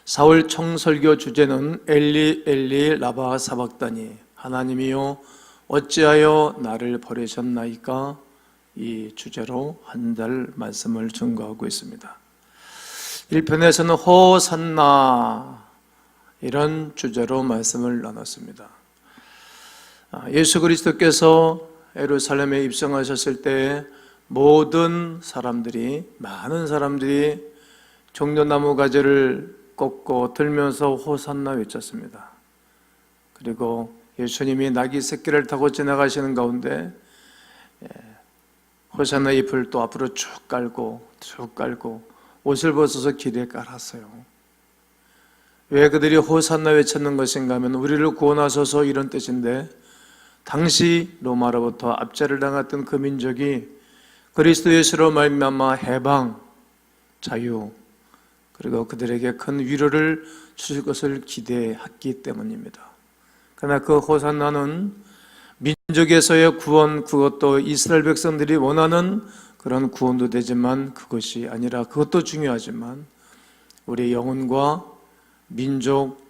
4월 총설교 주제는 엘리 엘리 라마 사박다니, 하나님이여 어찌하여 나를 버리셨나이까, 이 주제로 한 달 말씀을 증거하고 있습니다. 1편에서는 호산나, 이런 주제로 말씀을 나눴습니다. 예수 그리스도께서 예루살렘에 입성하셨을 때 모든 사람들이, 많은 사람들이 종려나무 가지를 꽂고 들면서 호산나 외쳤습니다. 그리고 예수님이 나귀 새끼를 타고 지나가시는 가운데 호산나 잎을 또 앞으로 쭉 깔고 옷을 벗어서 길에 깔았어요. 왜 그들이 호산나 외쳤는 것인가 하면 우리를 구원하소서, 이런 뜻인데, 당시 로마로부터 압제를 당했던 그 민족이 그리스도 예수로 말미암아 해방, 자유, 그리고 그들에게 큰 위로를 주실 것을 기대했기 때문입니다. 그러나 그 호산나는 민족에서의 구원, 그것도 이스라엘 백성들이 원하는 그런 구원도 되지만 그것이 아니라, 그것도 중요하지만 우리 영혼과 민족,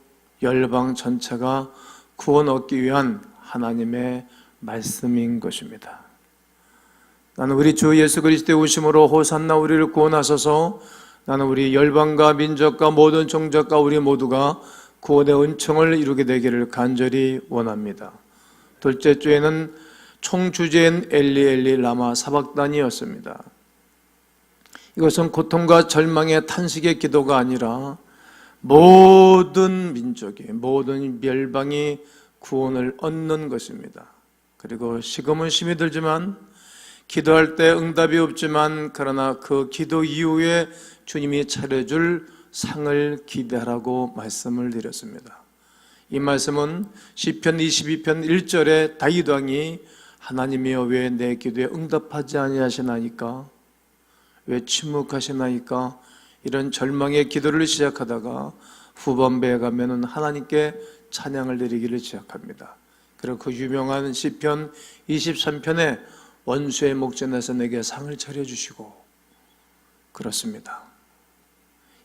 열방 전체가 구원 얻기 위한 하나님의 말씀인 것입니다. 나는 우리 주 예수 그리스도의 오심으로 호산나 우리를 구원하소서, 나는 우리 열방과 민족과 모든 종족과 우리 모두가 구원의 은총을 이루게 되기를 간절히 원합니다. 둘째 주에는 총주제인 엘리 엘리 라마 사박단이었습니다. 이것은 고통과 절망의 탄식의 기도가 아니라 모든 민족이, 모든 멸방이 구원을 얻는 것입니다. 그리고 시금은 심히 들지만, 기도할 때 응답이 없지만, 그러나 그 기도 이후에 주님이 차려줄 상을 기대하라고 말씀을 드렸습니다. 이 말씀은 시편 22편 1절에 다윗 왕이 하나님이여 왜 내 기도에 응답하지 아니하시나이까, 왜 침묵하시나이까, 이런 절망의 기도를 시작하다가 후반부에 가면은 하나님께 찬양을 드리기를 시작합니다. 그리고 그 유명한 시편 23편에 원수의 목전에서 내게 상을 차려주시고, 그렇습니다.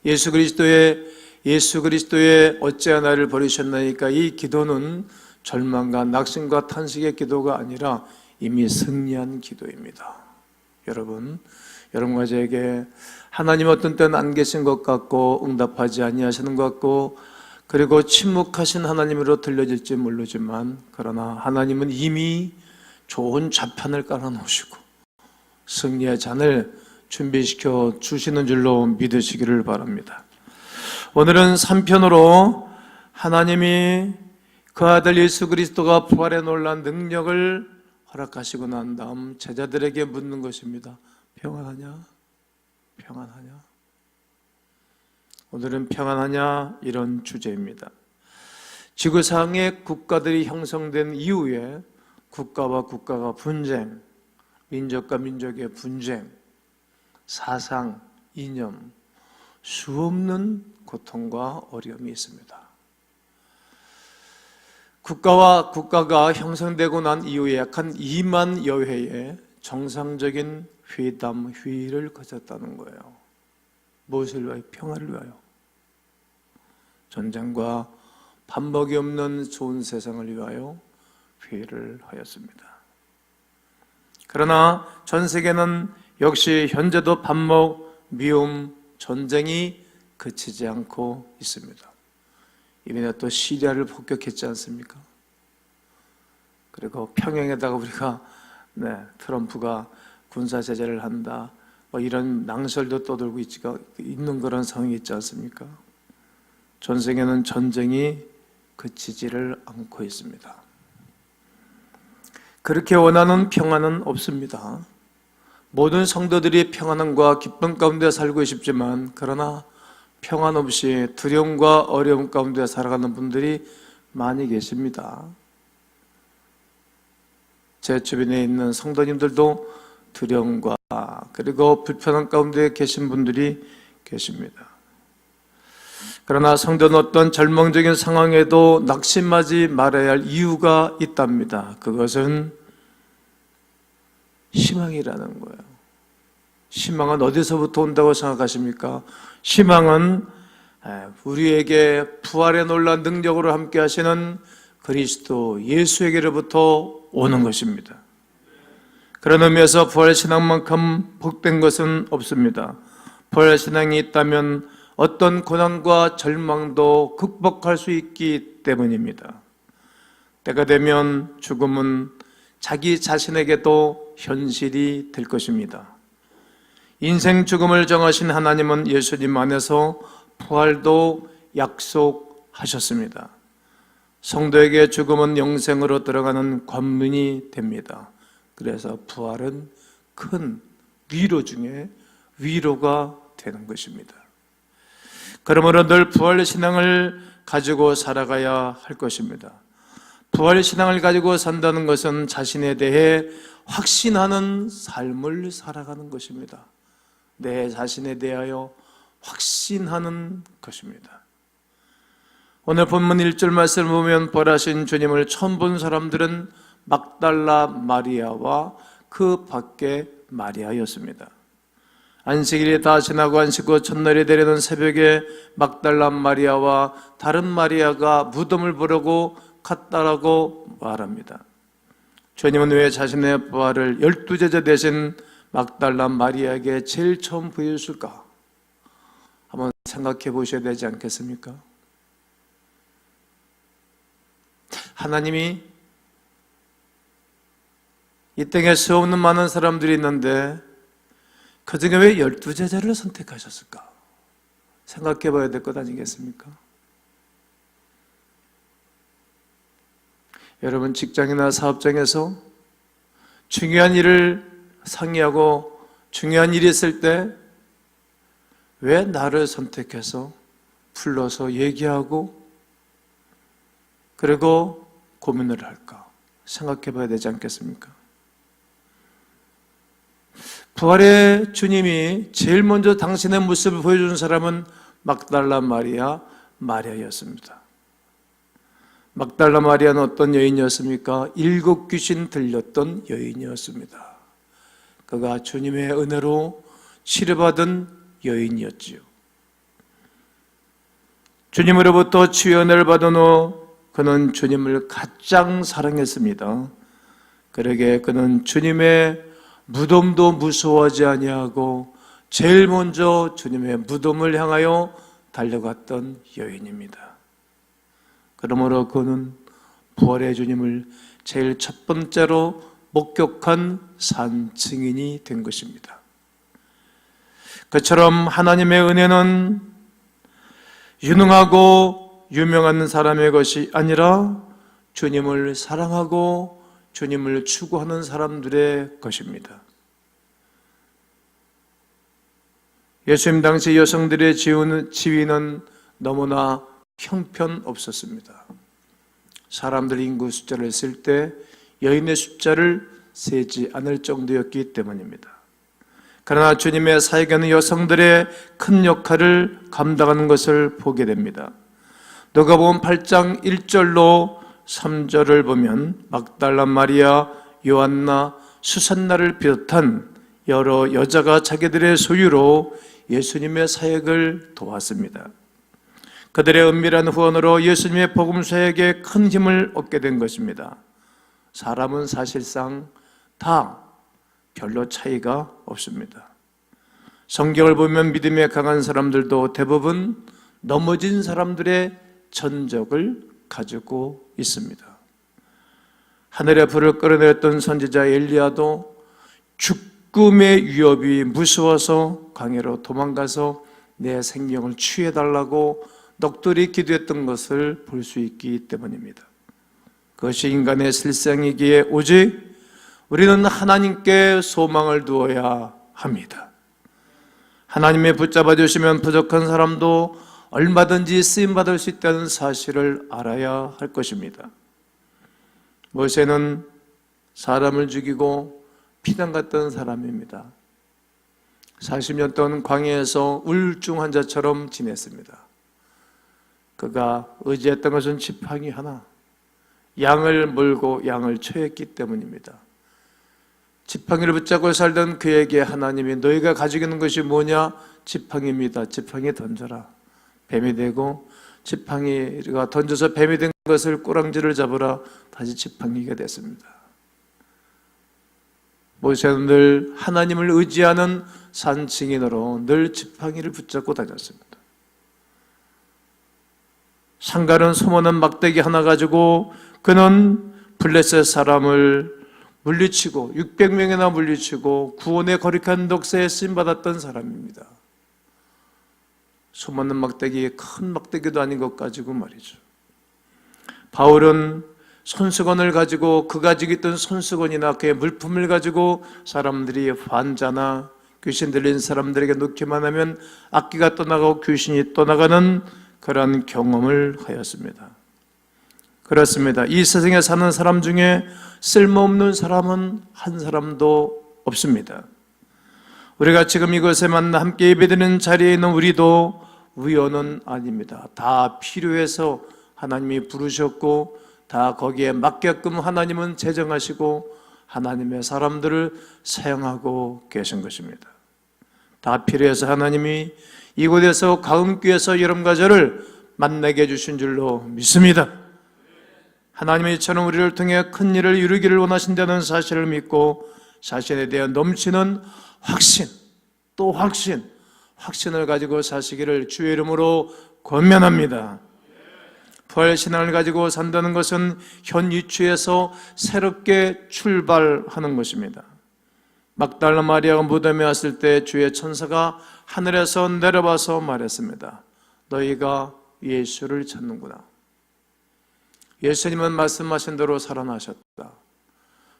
예수 그리스도의 어찌하여 나를 버리셨나이까, 이 기도는 절망과 낙심과 탄식의 기도가 아니라 이미 승리한 기도입니다. 여러분과 저에게 하나님 어떤 때는 안 계신 것 같고 응답하지 아니하시는 것 같고, 그리고 침묵하신 하나님으로 들려질지 모르지만, 그러나 하나님은 이미 좋은 좌편을 깔아놓으시고 승리의 잔을 준비시켜 주시는 줄로 믿으시기를 바랍니다. 오늘은 3편으로 하나님이 그 아들 예수 그리스도가 부활의 놀라운 능력을 허락하시고 난 다음 제자들에게 묻는 것입니다. 평안하냐? 평안하냐? 오늘은 평안하냐? 이런 주제입니다. 지구상의 국가들이 형성된 이후에 국가와 국가가 분쟁, 민족과 민족의 분쟁, 사상, 이념, 수없는 고통과 어려움이 있습니다. 국가와 국가가 형성되고 난 이후에 약 한 2만여 회의 정상적인 회담, 회의를 거쳤다는 거예요. 무엇을 위하여? 평화를 위하여. 전쟁과 반복이 없는 좋은 세상을 위하여 회의를 하였습니다. 그러나 전 세계는 역시 현재도 반목, 미움, 전쟁이 그치지 않고 있습니다. 이번에 또 시리아를 폭격했지 않습니까? 그리고 평양에다가 우리가 트럼프가 군사 제재를 한다, 이런 낭설도 떠돌고 있는 그런 상황이 있지 않습니까? 전 세계는 전쟁이 그치지를 않고 있습니다. 그렇게 원하는 평안은 없습니다. 모든 성도들이 평안함과 기쁨 가운데 살고 싶지만, 그러나 평안 없이 두려움과 어려움 가운데 살아가는 분들이 많이 계십니다. 제 주변에 있는 성도님들도 두려움과 그리고 불편함 가운데 계신 분들이 계십니다. 그러나 성도는 어떤 절망적인 상황에도 낙심하지 말아야 할 이유가 있답니다. 그것은 희망이라는 거예요. 희망은 어디서부터 온다고 생각하십니까? 희망은 우리에게 부활의 놀라운 능력으로 함께 하시는 그리스도 예수에게로부터 오는 것입니다. 그런 의미에서 부활신앙만큼 복된 것은 없습니다. 부활신앙이 있다면 어떤 고난과 절망도 극복할 수 있기 때문입니다. 때가 되면 죽음은 자기 자신에게도 현실이 될 것입니다. 인생 죽음을 정하신 하나님은 예수님 안에서 부활도 약속하셨습니다. 성도에게 죽음은 영생으로 들어가는 관문이 됩니다. 그래서 부활은 큰 위로 중에 위로가 되는 것입니다. 그러므로 늘 부활의 신앙을 가지고 살아가야 할 것입니다. 부활의 신앙을 가지고 산다는 것은 자신에 대해 확신하는 삶을 살아가는 것입니다. 내 자신에 대하여 확신하는 것입니다. 오늘 본문 1절 말씀을 보면 부활하신 주님을 처음 본 사람들은 막달라 마리아와 그 밖에 마리아였습니다. 안식일이 다 지나고 안식 후 첫날이 되려는 새벽에 막달라 마리아와 다른 마리아가 무덤을 보려고 갔다라고 말합니다. 주님은 왜 자신의 부활을 12제자 대신 막달라 마리아에게 제일 처음 보여줬을까? 한번 생각해 보셔야 되지 않겠습니까? 하나님이 이 땅에 수없는 많은 사람들이 있는데 그 중에 왜 12제자를 선택하셨을까? 생각해 봐야 될 것 아니겠습니까? 여러분 직장이나 사업장에서 중요한 일을 상의하고 중요한 일이 있을 때 왜 나를 선택해서 불러서 얘기하고 그리고 고민을 할까? 생각해 봐야 되지 않겠습니까? 부활의 주님이 제일 먼저 당신의 모습을 보여준 사람은 막달라 마리아였습니다. 막달라 마리아는 어떤 여인이었습니까? 7 귀신 들렸던 여인이었습니다. 그가 주님의 은혜로 치료받은 여인이었지요. 주님으로부터 치유의 은혜를 받은 후 그는 주님을 가장 사랑했습니다. 그러게 그는 주님의 무덤도 무서워하지 아니하고 제일 먼저 주님의 무덤을 향하여 달려갔던 여인입니다. 그러므로 그는 부활의 주님을 제일 첫 번째로 목격한 산 증인이 된 것입니다. 그처럼 하나님의 은혜는 유능하고 유명한 사람의 것이 아니라 주님을 사랑하고 주님을 추구하는 사람들의 것입니다. 예수님 당시 여성들의 지위는 너무나 형편없었습니다. 사람들 인구 숫자를 했을 때 여인의 숫자를 세지 않을 정도였기 때문입니다. 그러나 주님의 사역에는 여성들의 큰 역할을 감당하는 것을 보게 됩니다. 누가복음 8장 1절로 3절을 보면 막달라 마리아, 요한나, 수산나를 비롯한 여러 여자가 자기들의 소유로 예수님의 사역을 도왔습니다. 그들의 은밀한 후원으로 예수님의 복음 사역에 큰 힘을 얻게 된 것입니다. 사람은 사실상 다 별로 차이가 없습니다. 성경을 보면 믿음에 강한 사람들도 대부분 넘어진 사람들의 전적을 가지고 있습니다. 하늘의 불을 끌어내렸던 선지자 엘리야도 죽음의 위협이 무서워서 광야로 도망가서 내 생명을 취해달라고 넋두리 기도했던 것을 볼 수 있기 때문입니다. 그것이 인간의 실상이기에 오직 우리는 하나님께 소망을 두어야 합니다. 하나님의 붙잡아 주시면 부족한 사람도 얼마든지 쓰임받을 수 있다는 사실을 알아야 할 것입니다. 모세는 사람을 죽이고 피난 갔던 사람입니다. 40년 동안 광야에서 우울증 환자처럼 지냈습니다. 그가 의지했던 것은 지팡이 하나, 양을 몰고 양을 쳐했기 때문입니다. 지팡이를 붙잡고 살던 그에게 하나님이 너희가 가지고 있는 것이 뭐냐? 지팡이입니다. 지팡이 던져라. 뱀이 되고, 지팡이가 던져서 뱀이 된 것을 꼬랑지를 잡으라 다시 지팡이가 됐습니다. 모세는 늘 하나님을 의지하는 산 증인으로 늘 지팡이를 붙잡고 다녔습니다. 상가는 소모는 막대기 하나 가지고 그는 블레셋 사람을 물리치고 600명이나 물리치고 구원의 거룩한 독세에 쓰임받았던 사람입니다. 수많은 막대기, 큰 막대기도 아닌 것 가지고 말이죠. 바울은 손수건을 가지고 그 가지고 있던 손수건이나 그의 물품을 가지고 사람들이 환자나 귀신 들린 사람들에게 놓기만 하면 악기가 떠나가고 귀신이 떠나가는 그런 경험을 하였습니다. 그렇습니다. 이 세상에 사는 사람 중에 쓸모없는 사람은 한 사람도 없습니다. 우리가 지금 이곳에 만나 함께 예배드리는 자리에 있는 우리도 우연은 아닙니다. 다 필요해서 하나님이 부르셨고 다 거기에 맞게끔 하나님은 제정하시고 하나님의 사람들을 사용하고 계신 것입니다. 다 필요해서 하나님이 이곳에서 가음교에서 여러분과 저를 만나게 해주신 줄로 믿습니다. 하나님이 이처럼 우리를 통해 큰 일을 이루기를 원하신다는 사실을 믿고 자신에 대한 넘치는 확신, 또 확신을 가지고 사시기를 주의 이름으로 권면합니다. 부활신앙을 가지고 산다는 것은 현 위치에서 새롭게 출발하는 것입니다. 막달라 마리아가 무덤에 왔을 때 주의 천사가 하늘에서 내려와서 말했습니다. 너희가 예수를 찾는구나. 예수님은 말씀하신 대로 살아나셨다.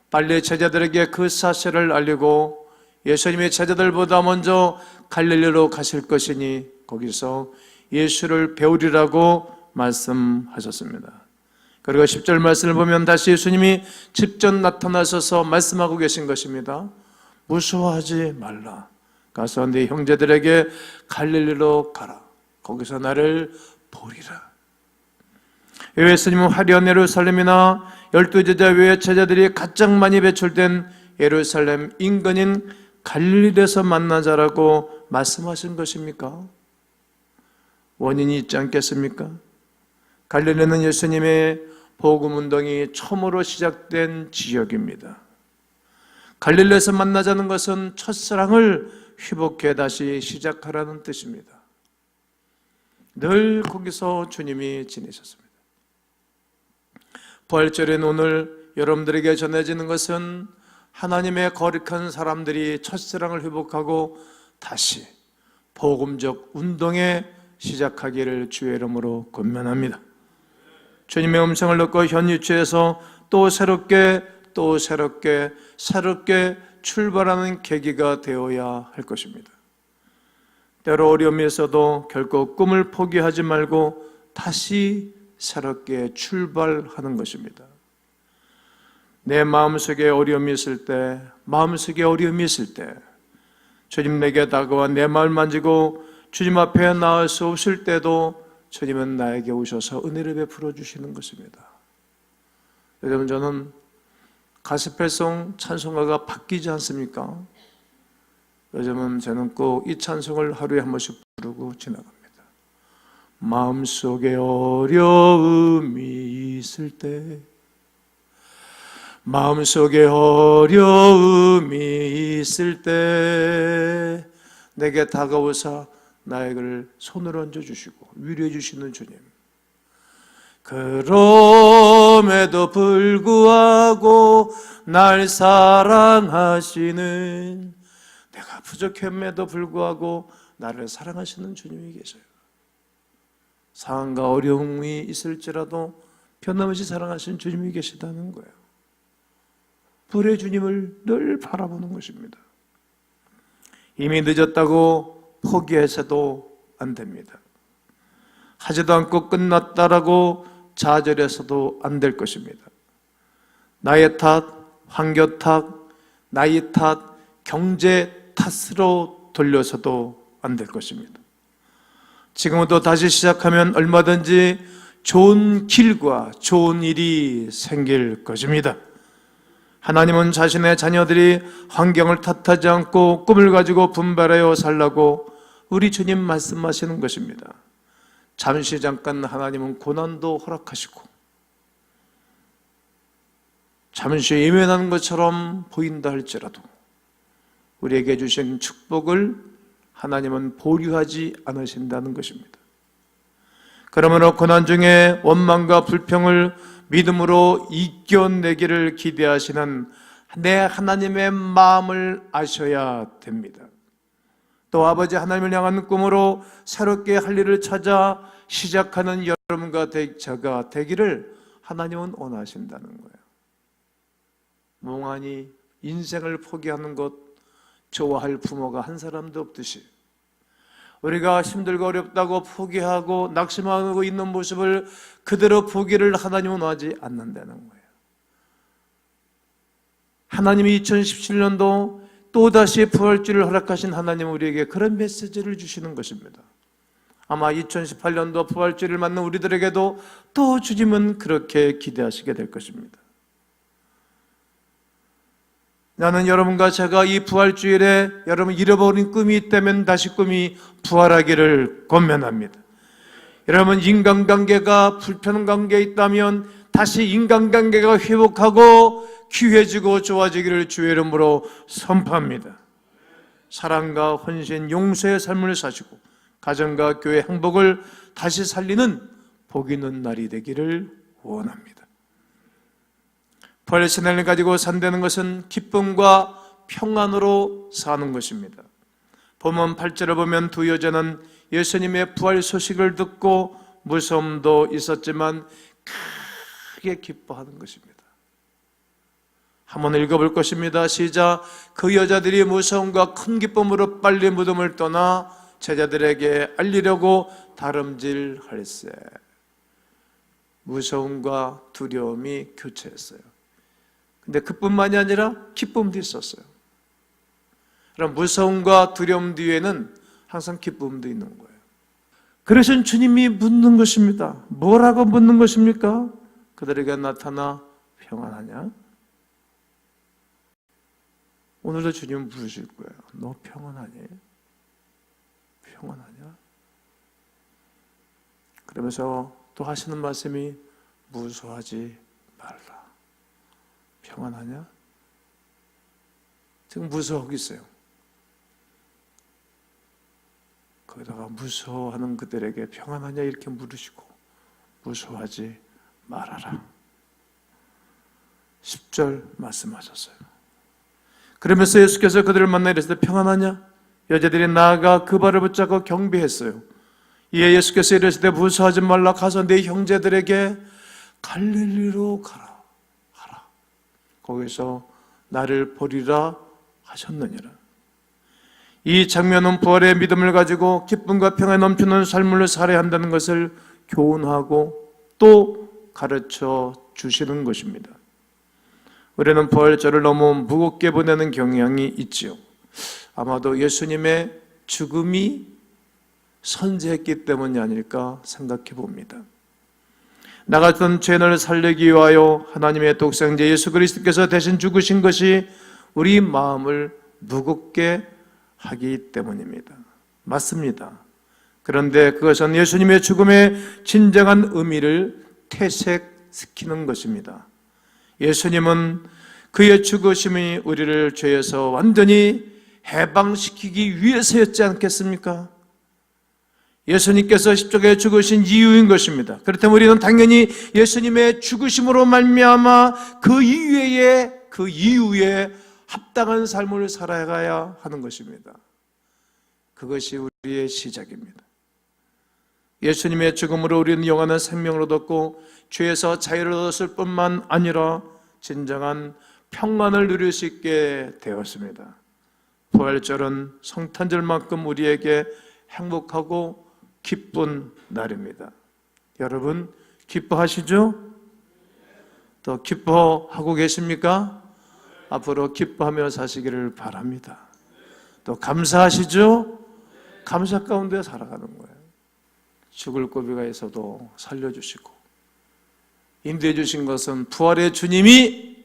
빨리 제자들에게 그 사실을 알리고 예수님의 제자들보다 먼저 갈릴리로 가실 것이니 거기서 예수를 배우리라고 말씀하셨습니다. 그리고 10절 말씀을 보면 다시 예수님이 직접 나타나셔서 말씀하고 계신 것입니다. 무서워하지 말라. 가서 네 형제들에게 갈릴리로 가라. 거기서 나를 보리라. 예수님은 화려한 예루살렘이나 12제자 외에 제자들이 가장 많이 배출된 예루살렘 인근인 갈릴리에서 만나자라고 말씀하신 것입니까? 원인이 있지 않겠습니까? 갈릴리는 예수님의 복음운동이 처음으로 시작된 지역입니다. 갈릴리에서 만나자는 것은 첫사랑을 회복해 다시 시작하라는 뜻입니다. 늘 거기서 주님이 지내셨습니다. 부활절인 오늘 여러분들에게 전해지는 것은 하나님의 거룩한 사람들이 첫사랑을 회복하고 다시 복음적 운동에 시작하기를 주의 이름으로 권면합니다. 주님의 음성을 듣고 현 위치에서 또 새롭게 출발하는 계기가 되어야 할 것입니다. 때로 어려움이 있어도 결코 꿈을 포기하지 말고 다시 새롭게 출발하는 것입니다. 내 마음속에 어려움이 있을 때, 주님 내게 다가와 내 마음을 만지고 주님 앞에 나올 수 없을 때도 주님은 나에게 오셔서 은혜를 베풀어 주시는 것입니다. 여러분, 저는 가스펠송 찬송가가 바뀌지 않습니까? 요즘은 저는 꼭 이 찬송을 하루에 한 번씩 부르고 지나갑니다. 마음속에 어려움이 있을 때, 내게 다가오사 나에게 손을 얹어주시고 위로해 주시는 주님, 그럼에도 불구하고 날 사랑하시는, 내가 부족함에도 불구하고 나를 사랑하시는 주님이 계셔요. 상황과 어려움이 있을지라도 변함없이 사랑하시는 주님이 계시다는 거예요. 불의 주님을 늘 바라보는 것입니다. 이미 늦었다고 포기해서도 안 됩니다. 하지도 않고 끝났다라고 좌절해서도 안 될 것입니다. 나의 탓, 환경 탓, 나의 탓, 경제 탓으로 돌려서도 안 될 것입니다. 지금부터 다시 시작하면 얼마든지 좋은 길과 좋은 일이 생길 것입니다. 하나님은 자신의 자녀들이 환경을 탓하지 않고 꿈을 가지고 분발하여 살라고 우리 주님 말씀하시는 것입니다. 잠시 잠깐 하나님은 고난도 허락하시고 잠시 예면한 것처럼 보인다 할지라도 우리에게 주신 축복을 하나님은 보류하지 않으신다는 것입니다. 그러므로 고난 중에 원망과 불평을 믿음으로 이겨내기를 기대하시는 내 하나님의 마음을 아셔야 됩니다. 또 아버지 하나님을 향한 꿈으로 새롭게 할 일을 찾아 시작하는 여러분과 저가 되기를 하나님은 원하신다는 거예요. 몽환이 인생을 포기하는 것 좋아할 부모가 한 사람도 없듯이 우리가 힘들고 어렵다고 포기하고 낙심하고 있는 모습을 그대로 보기를 하나님은 원하지 않는다는 거예요. 하나님이 2017년도 또다시 부활주를 허락하신 하나님은 우리에게 그런 메시지를 주시는 것입니다. 아마 2018년도 부활주를 맞는 우리들에게도 또 주님은 그렇게 기대하시게 될 것입니다. 나는 여러분과 제가 이 부활주일에 여러분 잃어버린 꿈이 있다면 다시 꿈이 부활하기를 권면합니다. 여러분 인간관계가 불편한 관계에 있다면 다시 인간관계가 회복하고 귀해지고 좋아지기를 주의 이름으로 선포합니다. 사랑과 헌신, 용서의 삶을 사시고 가정과 교회 행복을 다시 살리는 복 있는 날이 되기를 원합니다. 부활의 신앙을 가지고 산다는 것은 기쁨과 평안으로 사는 것입니다. 본문 8절을 보면 두 여자는 예수님의 부활 소식을 듣고 무서움도 있었지만 크게 기뻐하는 것입니다. 한번 읽어볼 것입니다. 시작. 그 여자들이 무서움과 큰 기쁨으로 빨리 무덤을 떠나 제자들에게 알리려고 다름질할세. 무서움과 두려움이 교차했어요. 근데 그뿐만이 아니라 기쁨도 있었어요. 그럼 무서움과 두려움 뒤에는 항상 기쁨도 있는 거예요. 그래서 주님이 묻는 것입니다. 뭐라고 묻는 것입니까? 그들에게 나타나 평안하냐? 오늘도 주님은 물으실 거예요. 너 평안하니? 평안하냐? 그러면서 또 하시는 말씀이 무서워하지 말라. 평안하냐? 지금 무서워하고 있어요. 거기다가 무서워하는 그들에게 평안하냐 이렇게 물으시고 무서워하지 말아라. 10절 말씀하셨어요. 그러면서 예수께서 그들을 만나 이르시되 평안하냐? 여자들이 나아가 그 발을 붙잡고 경배했어요. 이에 예수께서 이르시되 무서워하지 말라. 가서 네 형제들에게 갈릴리로 가라. 거기서 나를 보리라 하셨느니라. 이 장면은 부활의 믿음을 가지고 기쁨과 평안에 넘치는 삶을 살아야 한다는 것을 교훈하고 또 가르쳐 주시는 것입니다. 우리는 부활절을 너무 무겁게 보내는 경향이 있지요. 아마도 예수님의 죽음이 선제했기 때문이 아닐까 생각해 봅니다. 나 같은 죄인을 살리기 위하여 하나님의 독생자 예수 그리스도께서 대신 죽으신 것이 우리 마음을 무겁게 하기 때문입니다. 맞습니다. 그런데 그것은 예수님의 죽음의 진정한 의미를 퇴색시키는 것입니다. 예수님은 그의 죽으심이 우리를 죄에서 완전히 해방시키기 위해서였지 않겠습니까? 예수님께서 십자가에 죽으신 이유인 것입니다. 그렇다면 우리는 당연히 예수님의 죽으심으로 말미암아 그 이후에 합당한 삶을 살아가야 하는 것입니다. 그것이 우리의 시작입니다. 예수님의 죽음으로 우리는 영원한 생명을 얻었고 죄에서 자유를 얻었을 뿐만 아니라 진정한 평안을 누릴 수 있게 되었습니다. 부활절은 성탄절만큼 우리에게 행복하고 기쁜 날입니다. 여러분 기뻐하시죠? 더 기뻐하고 계십니까? 앞으로 기뻐하며 사시기를 바랍니다. 또 감사하시죠? 감사 가운데 살아가는 거예요. 죽을 고비가 있어도 살려주시고 인도해 주신 것은 부활의 주님이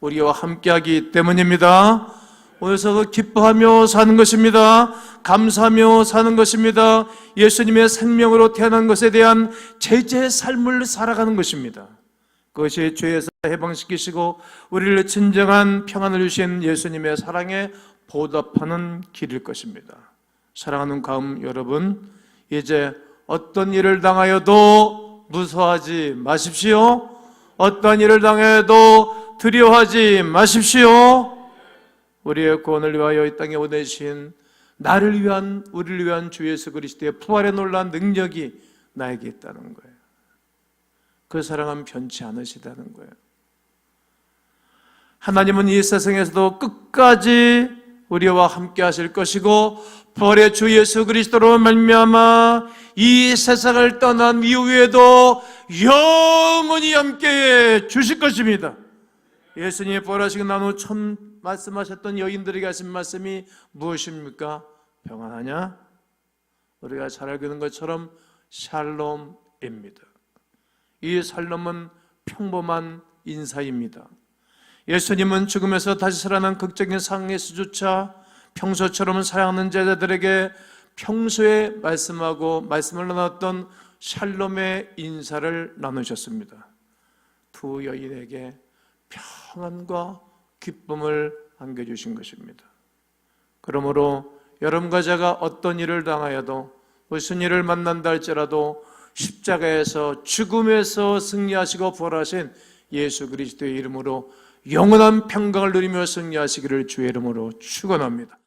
우리와 함께하기 때문입니다. 오늘서 기뻐하며 사는 것입니다. 감사하며 사는 것입니다. 예수님의 생명으로 태어난 것에 대한 제자의 삶을 살아가는 것입니다. 그것이 죄에서 해방시키시고 우리를 진정한 평안을 주신 예수님의 사랑에 보답하는 길일 것입니다. 사랑하는 가음 여러분, 이제 어떤 일을 당하여도 무서워하지 마십시오. 어떤 일을 당해도 두려워하지 마십시오. 우리의 구원을 위하여 이 땅에 보내신 나를 위한, 우리를 위한 주 예수 그리스도의 부활의 놀라운 능력이 나에게 있다는 거예요. 그 사랑은 변치 않으시다는 거예요. 하나님은 이 세상에서도 끝까지 우리와 함께 하실 것이고 부활의 주 예수 그리스도로 말미암아 이 세상을 떠난 이후에도 영원히 함께 주실 것입니다. 예수님이 부활하시고 난 후 처음 말씀하셨던 여인들에게 하신 말씀이 무엇입니까? 평안하냐? 우리가 잘 알고 있는 것처럼 샬롬입니다. 이 샬롬은 평범한 인사입니다. 예수님은 죽음에서 다시 살아난 극적인 상황에서조차 평소처럼 사랑하는 제자들에게 평소에 말씀하고 말씀을 나눴던 샬롬의 인사를 나누셨습니다. 두 여인에게 평안과 기쁨을 안겨주신 것입니다. 그러므로 여러분과 제가 어떤 일을 당하여도 무슨 일을 만난다 할지라도 십자가에서 죽음에서 승리하시고 부활하신 예수 그리스도의 이름으로 영원한 평강을 누리며 승리하시기를 주의 이름으로 축원합니다.